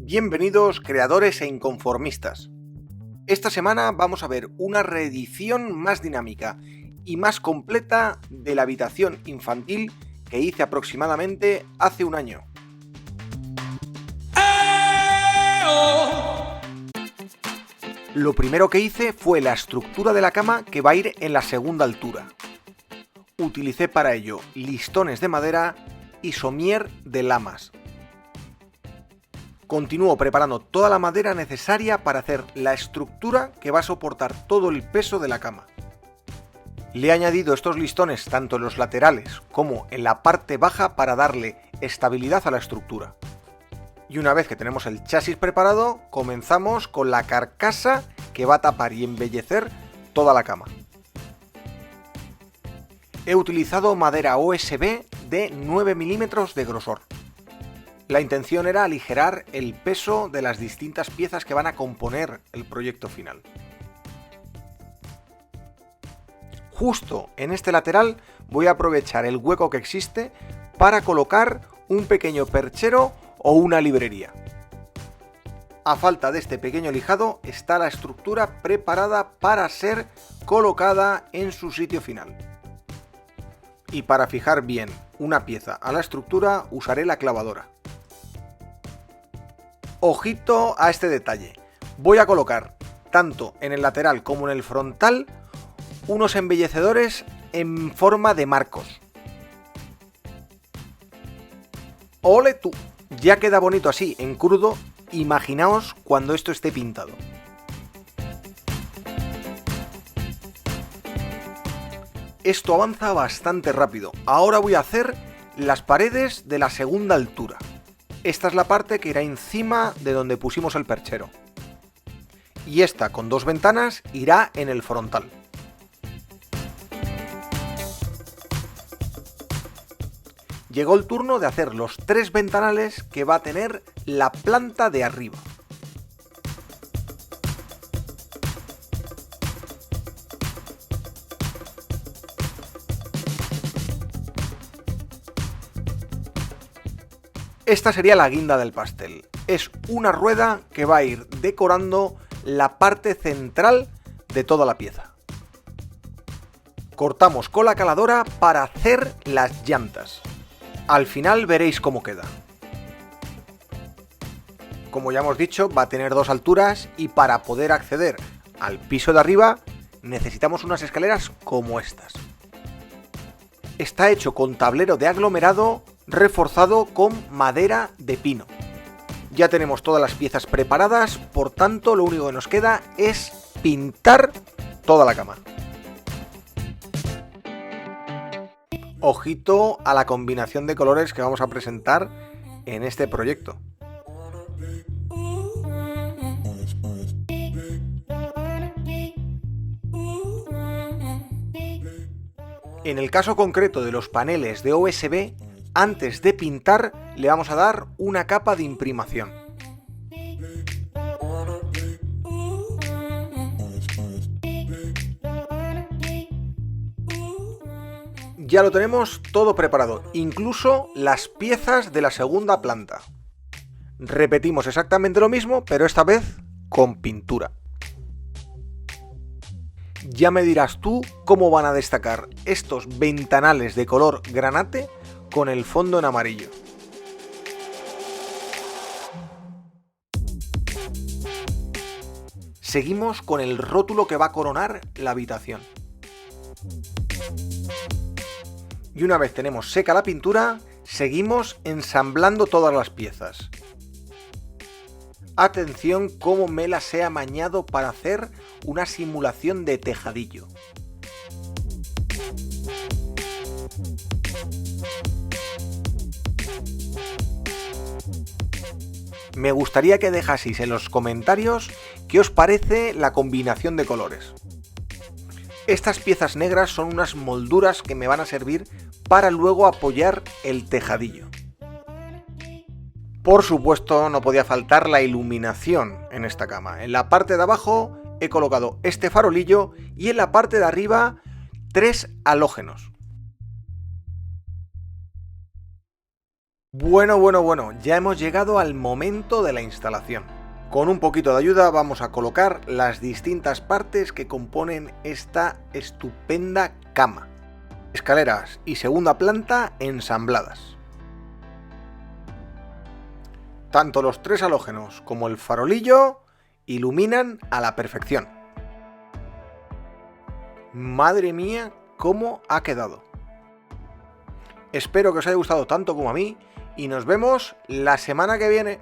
Bienvenidos creadores e inconformistas. Esta semana vamos a ver una reedición más dinámica y más completa de la habitación infantil que hice aproximadamente hace un año. Lo primero que hice fue la estructura de la cama que va a ir en la segunda altura. Utilicé para ello listones de madera y somier de lamas. Continúo preparando toda la madera necesaria para hacer la estructura que va a soportar todo el peso de la cama. Le he añadido estos listones tanto en los laterales como en la parte baja para darle estabilidad a la estructura. Y una vez que tenemos el chasis preparado, comenzamos con la carcasa que va a tapar y embellecer toda la cama. He utilizado madera OSB de 9 milímetros de grosor. La intención era aligerar el peso de las distintas piezas que van a componer el proyecto final. Justo en este lateral voy a aprovechar el hueco que existe para colocar un pequeño perchero o una librería. A falta de este pequeño lijado está la estructura preparada para ser colocada en su sitio final. Y para fijar bien una pieza a la estructura usaré la clavadora. Ojito a este detalle, voy a colocar tanto en el lateral como en el frontal unos embellecedores en forma de marcos. ¡Ole tú! Ya queda bonito así, en crudo, imaginaos cuando esto esté pintado. Esto avanza bastante rápido, ahora voy a hacer las paredes de la segunda altura. Esta es la parte que irá encima de donde pusimos el perchero. Y esta, con dos ventanas, irá en el frontal. Llegó el turno de hacer los 3 ventanales que va a tener la planta de arriba. Esta sería la guinda del pastel. Es una rueda que va a ir decorando la parte central de toda la pieza. Cortamos con la caladora para hacer las llantas. Al final veréis cómo queda. Como ya hemos dicho, va a tener 2 alturas y para poder acceder al piso de arriba necesitamos unas escaleras como estas. Está hecho con tablero de aglomerado reforzado con madera de pino. Ya tenemos todas las piezas preparadas, por tanto lo único que nos queda es pintar toda la cama. Ojito a la combinación de colores que vamos a presentar en este proyecto. En el caso concreto de los paneles de OSB, antes de pintar le vamos a dar una capa de imprimación. Ya lo tenemos todo preparado, incluso las piezas de la segunda planta. Repetimos exactamente lo mismo, pero esta vez con pintura. Ya me dirás tú cómo van a destacar estos ventanales de color granate con el fondo en amarillo. Seguimos con el rótulo que va a coronar la habitación. Y una vez tenemos seca la pintura, seguimos ensamblando todas las piezas. Atención cómo me las he amañado para hacer una simulación de tejadillo. Me gustaría que dejaseis en los comentarios qué os parece la combinación de colores. Estas piezas negras son unas molduras que me van a servir para luego apoyar el tejadillo. Por supuesto, no podía faltar la iluminación en esta cama. En la parte de abajo he colocado este farolillo y en la parte de arriba 3 halógenos. Bueno, ya hemos llegado al momento de la instalación. Con un poquito de ayuda vamos a colocar las distintas partes que componen esta estupenda cama. Escaleras y segunda planta ensambladas. Tanto los 3 halógenos como el farolillo iluminan a la perfección. Madre mía, cómo ha quedado. Espero que os haya gustado tanto como a mí y nos vemos la semana que viene.